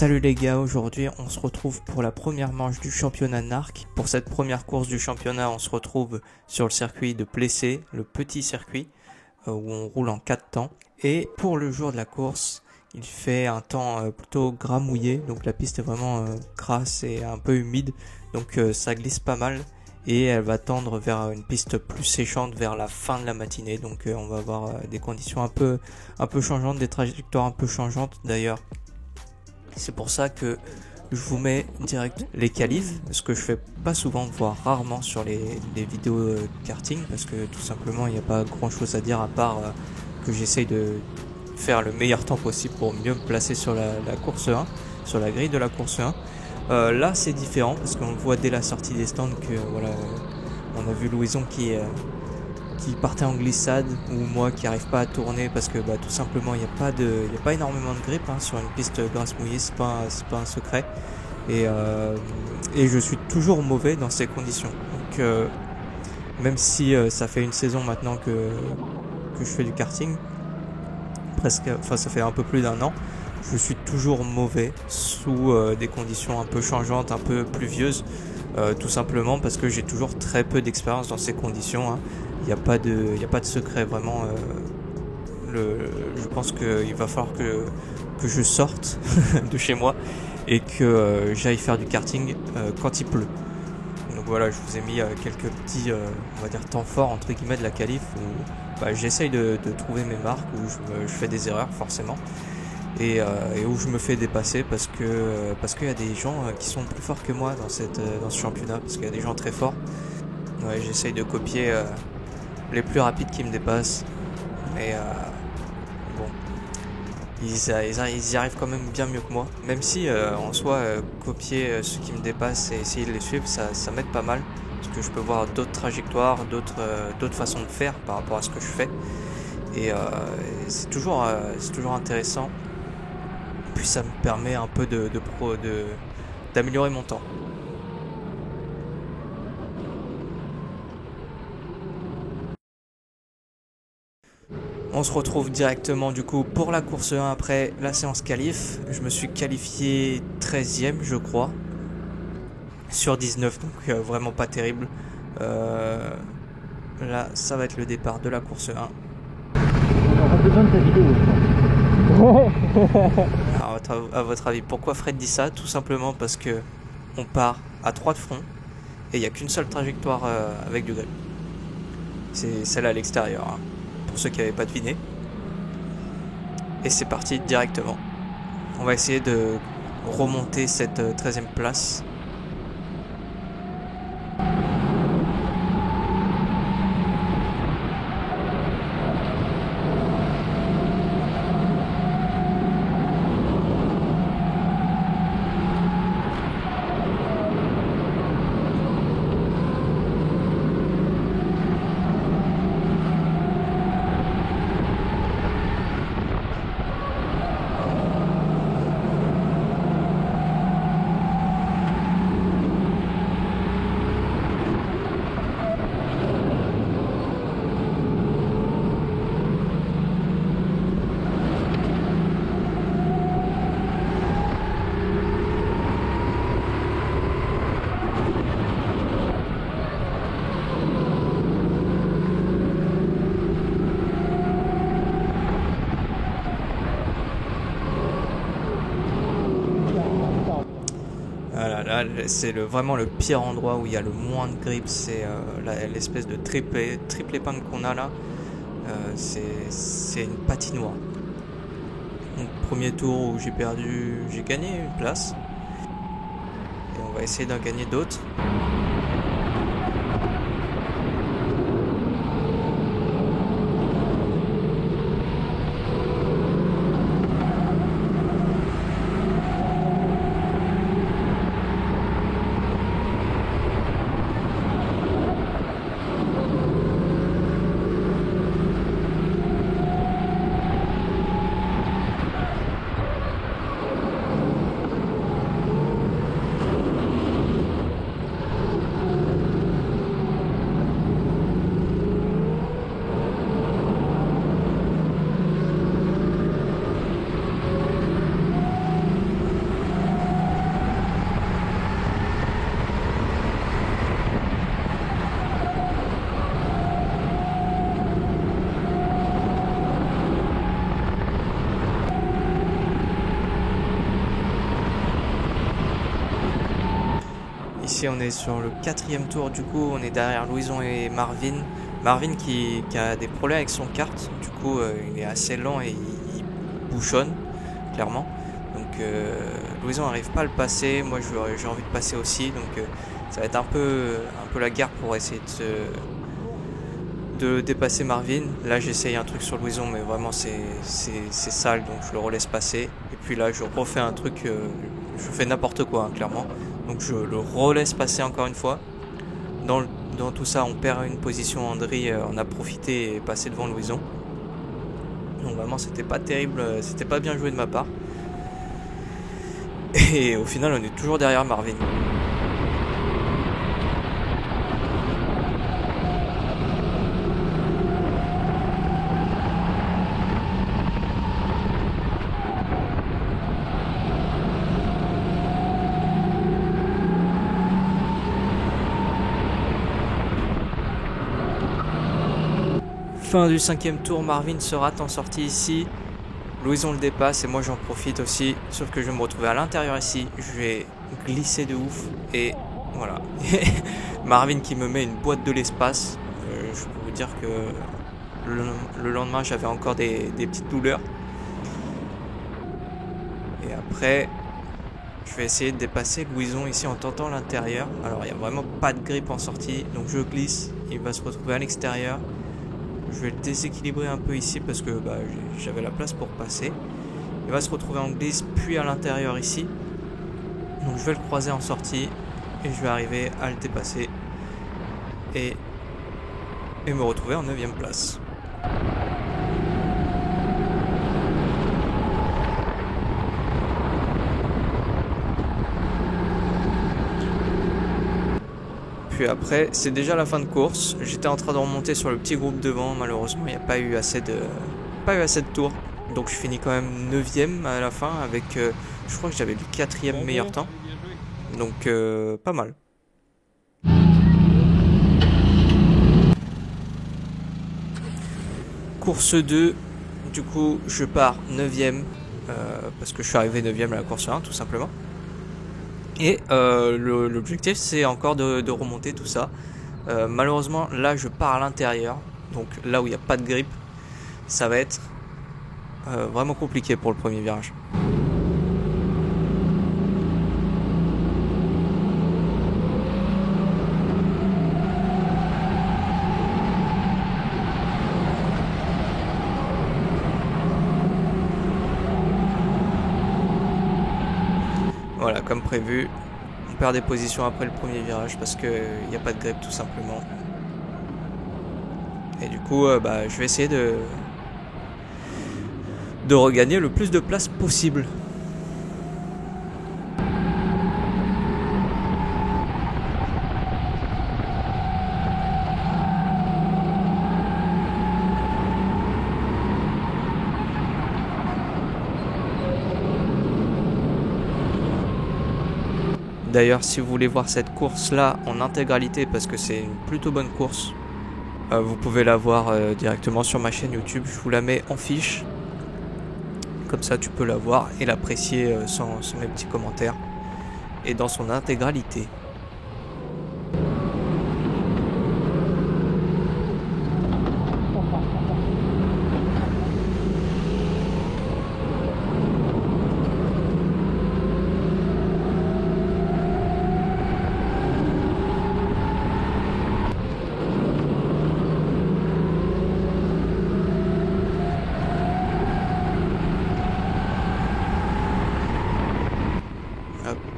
Salut les gars, aujourd'hui on se retrouve pour la première manche du championnat NARC. Pour cette première course du championnat, on se retrouve sur le circuit de Plessé, le petit circuit où on roule en 4 temps. Et pour le jour de la course, il fait un temps plutôt gras mouillé, donc la piste est vraiment grasse et un peu humide, donc ça glisse pas mal. Et elle va tendre vers une piste plus séchante vers la fin de la matinée, donc on va avoir des conditions un peu changeantes, des trajectoires un peu changeantes d'ailleurs. C'est pour ça que je vous mets direct les qualifs, ce que je fais pas souvent, voire rarement sur les vidéos karting, parce que tout simplement il n'y a pas grand chose à dire à part que j'essaye de faire le meilleur temps possible pour mieux me placer sur la course 1, sur la grille de la course 1. Là c'est différent parce qu'on le voit dès la sortie des stands que voilà, on a vu Louison qui partait en glissade, ou moi qui arrive pas à tourner parce que tout simplement il n'y a pas énormément de grip sur une piste grasse mouillée, c'est pas un secret, et je suis toujours mauvais dans ces conditions. Donc même si ça fait une saison maintenant que je fais du karting, ça fait un peu plus d'1 an, je suis toujours mauvais sous des conditions un peu changeantes, un peu pluvieuses, tout simplement parce que j'ai toujours très peu d'expérience dans ces conditions. Il n'y a pas de secret vraiment. Je pense qu'il va falloir que je sorte de chez moi et que j'aille faire du karting quand il pleut. Donc voilà, je vous ai mis quelques petits on va dire temps forts entre guillemets de la qualif où j'essaye de trouver mes marques, où je fais des erreurs forcément, et où je me fais dépasser parce qu'il y a des gens qui sont plus forts que moi dans ce championnat, parce qu'il y a des gens très forts. Ouais, j'essaye de copier les plus rapides qui me dépassent, mais bon, ils y arrivent quand même bien mieux que moi, même si en soi copier ceux qui me dépassent et essayer de les suivre, ça m'aide pas mal, parce que je peux voir d'autres trajectoires, d'autres façons de faire par rapport à ce que je fais, et c'est toujours intéressant. Puis ça me permet un peu d'améliorer mon temps. On se retrouve directement du coup pour la course 1 après la séance qualif. Je me suis qualifié 13e je crois, sur 19, donc vraiment pas terrible. Là ça va être le départ de la course 1. On aura besoin de ta vidéo, je pense. Alors, à votre avis, pourquoi Fred dit ça? Tout simplement parce que on part à 3 de front et il n'y a qu'une seule trajectoire avec du grip. C'est celle à l'extérieur, pour ceux qui n'avaient pas deviné. Et c'est parti directement. On va essayer de remonter cette 13e place. Là, c'est vraiment le pire endroit où il y a le moins de grip, c'est l'espèce de triple épingle qu'on a là. C'est une patinoire. Donc premier tour où j'ai gagné une place, et on va essayer d'en gagner d'autres. ici on est sur le 4e tour, du coup on est derrière Louison et Marvin. Marvin qui a des problèmes avec son kart, du coup il est assez lent et il bouchonne, clairement. Donc Louison n'arrive pas à le passer, moi j'ai envie de passer aussi, donc ça va être un peu la guerre pour essayer de dépasser Marvin. Là j'essaye un truc sur Louison, mais vraiment c'est sale, donc je le relaisse passer. Et puis là je refais un truc, je fais n'importe quoi, hein, clairement. Donc je le relaisse passer encore une fois. Dans tout ça on perd une position, Andri en a profité et est passé devant Louison. Donc vraiment c'était pas terrible, c'était pas bien joué de ma part. Et au final on est toujours derrière Marvin. Fin du 5e tour, Marvin se rate en sortie ici. Louison le dépasse et moi j'en profite aussi. Sauf que je vais me retrouver à l'intérieur ici. Je vais glisser de ouf. Et voilà. Marvin qui me met une boîte de l'espace. Je peux vous dire que le lendemain j'avais encore des petites douleurs. Et après, je vais essayer de dépasser Louison ici en tentant l'intérieur. Alors il n'y a vraiment pas de grip en sortie. Donc je glisse. Il va se retrouver à l'extérieur. Je vais le déséquilibrer un peu ici parce que j'avais la place pour passer. Il va se retrouver en glisse puis à l'intérieur ici. Donc je vais le croiser en sortie et je vais arriver à le dépasser et me retrouver en 9e place. Puis après, c'est déjà la fin de course. J'étais en train de remonter sur le petit groupe devant. Malheureusement, il n'y a pas eu assez de tours. Donc je finis quand même 9e à la fin avec, je crois que j'avais le 4e meilleur temps. Donc pas mal. Course 2, du coup je pars 9e parce que je suis arrivé 9e à la course 1 tout simplement. Et l'objectif c'est encore de remonter tout ça. Malheureusement là je pars à l'intérieur, donc là où il n'y a pas de grip, ça va être vraiment compliqué pour le premier virage. Voilà, comme prévu, on perd des positions après le premier virage parce qu'il n'y a pas de grip tout simplement. Et du coup, je vais essayer de regagner le plus de place possible. D'ailleurs, si vous voulez voir cette course-là en intégralité, parce que c'est une plutôt bonne course, vous pouvez la voir directement sur ma chaîne YouTube. Je vous la mets en fiche. Comme ça, tu peux la voir et l'apprécier sans mes petits commentaires. Et dans son intégralité.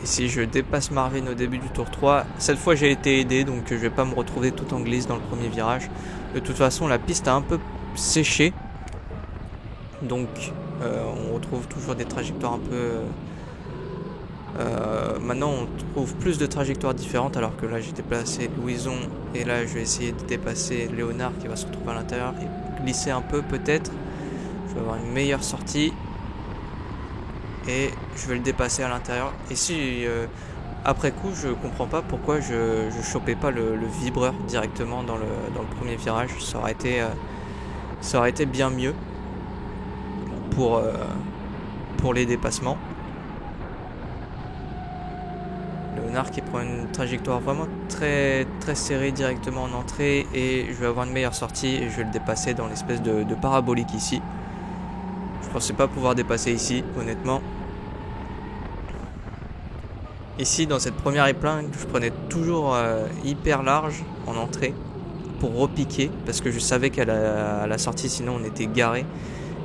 Ici je dépasse Marvin au début du tour 3. Cette fois j'ai été aidé, donc je vais pas me retrouver tout en glisse dans le premier virage. De toute façon la piste a un peu séché. Donc on retrouve toujours des trajectoires un peu... maintenant on trouve plus de trajectoires différentes, alors que là j'ai déplacé Louison. Et là je vais essayer de dépasser Léonard qui va se retrouver à l'intérieur et glisser un peu peut-être. Je vais avoir une meilleure sortie. Et je vais le dépasser à l'intérieur. Et si après coup je comprends pas pourquoi je chopais pas le vibreur directement dans le premier virage. Ça aurait été bien mieux pour les dépassements. arc, il prend une trajectoire vraiment très serrée directement en entrée et je vais avoir une meilleure sortie et je vais le dépasser dans l'espèce de parabolique ici. Je pensais pas pouvoir dépasser ici, honnêtement. Ici, dans cette première épingle, je prenais toujours hyper large en entrée pour repiquer parce que je savais qu'à la sortie, sinon on était garé.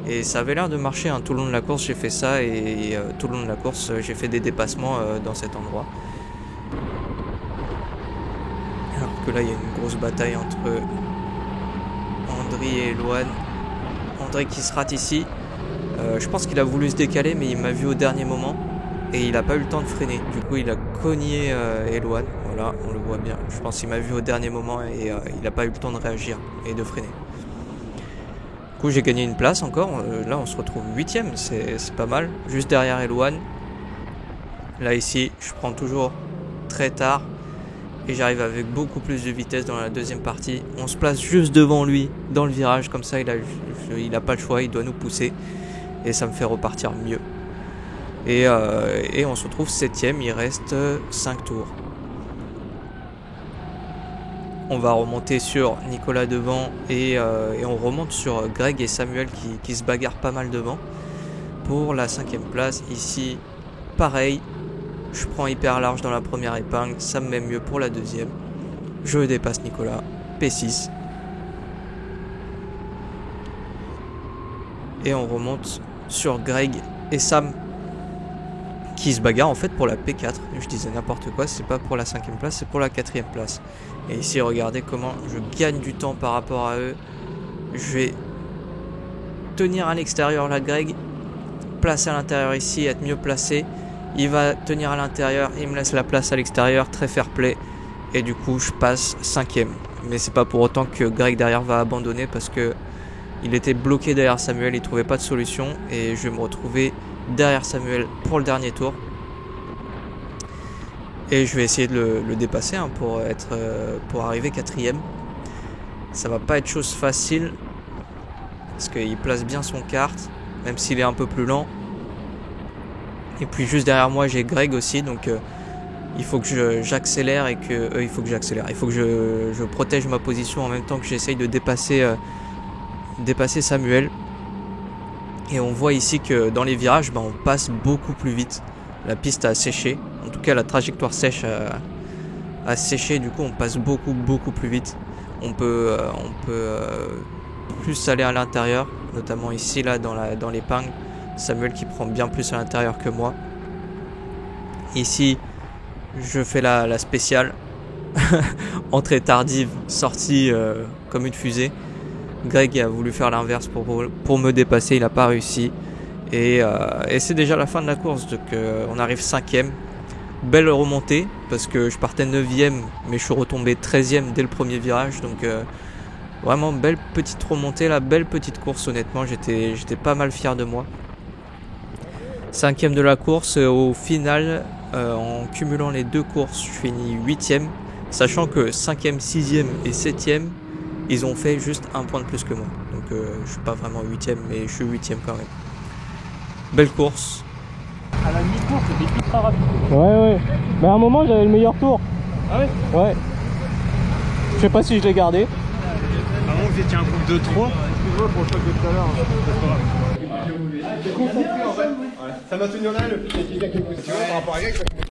Et ça avait l'air de marcher, hein. Tout le long de la course j'ai fait ça et tout le long de la course j'ai fait des dépassements dans cet endroit. Alors que là il y a une grosse bataille entre Andri et Eloane. Andri qui se rate ici. Je pense qu'il a voulu se décaler mais il m'a vu au dernier moment et il n'a pas eu le temps de freiner. Du coup il a cogné Eloane. Voilà, on le voit bien. Je pense qu'il m'a vu au dernier moment et il n'a pas eu le temps de réagir et de freiner. Du coup j'ai gagné une place encore, là on se retrouve 8ème, c'est pas mal, juste derrière Eloane. Là ici je prends toujours très tard et j'arrive avec beaucoup plus de vitesse dans la deuxième partie. On se place juste devant lui dans le virage, comme ça il a pas le choix, il doit nous pousser et ça me fait repartir mieux. Et on se retrouve 7ème, il reste 5 tours. On va remonter sur Nicolas devant et on remonte sur Greg et Samuel qui se bagarrent pas mal devant. Pour la 5ème place, ici, pareil, je prends hyper large dans la première épingle, ça me met mieux pour la deuxième. Je dépasse Nicolas, P6. Et on remonte sur Greg et Sam qui se bagarrent en fait pour la P4. Je disais n'importe quoi, c'est pas pour la 5ème place, c'est pour la 4ème place. Et ici regardez comment je gagne du temps par rapport à eux. Je vais tenir à l'extérieur la Greg, placer à l'intérieur ici, être mieux placé. Il va tenir à l'intérieur, il me laisse la place à l'extérieur, très fair play. Et du coup je passe 5ème. Mais c'est pas pour autant que Greg derrière va abandonner parce que il était bloqué derrière Samuel, il trouvait pas de solution. Et je vais me retrouver derrière Samuel pour le dernier tour. Et je vais essayer de le dépasser hein, pour arriver 4ème. Ça va pas être chose facile parce qu'il place bien son kart, même s'il est un peu plus lent. Et puis juste derrière moi j'ai Greg aussi, donc il faut que j'accélère et que il faut que je protège ma position en même temps que j'essaye de dépasser Samuel. Et on voit ici que dans les virages, on passe beaucoup plus vite. La piste a séché, en tout cas la trajectoire sèche a séché, du coup on passe beaucoup plus vite. On peut plus aller à l'intérieur, notamment ici là dans l'épingle. Samuel qui prend bien plus à l'intérieur que moi. Ici je fais la spéciale. Entrée tardive, sortie comme une fusée. Greg a voulu faire l'inverse pour me dépasser, il n'a pas réussi. Et c'est déjà la fin de la course, donc on arrive 5ème. Belle remontée, parce que je partais 9ème, mais je suis retombé 13ème dès le premier virage. Donc vraiment belle petite remontée, la belle petite course honnêtement, j'étais pas mal fier de moi. 5ème de la course, au final, en cumulant les deux courses, je finis 8ème. Sachant que 5ème, 6ème et 7ème, ils ont fait juste un point de plus que moi. Donc je suis pas vraiment 8ème, mais je suis 8ème quand même. Belle course. À la mi-course, c'était ultra rapide. Ouais. Mais à un moment, j'avais le meilleur tour. Ah ouais? Ouais. Je sais pas si je l'ai gardé. À un moment, vous étiez un groupe de 3. Excuse-moi pour le choc de tout à l'heure. C'est pas grave. Ça m'a tenu en haleine le petit gars qui me pousse. Tu vois, par rapport à Greg,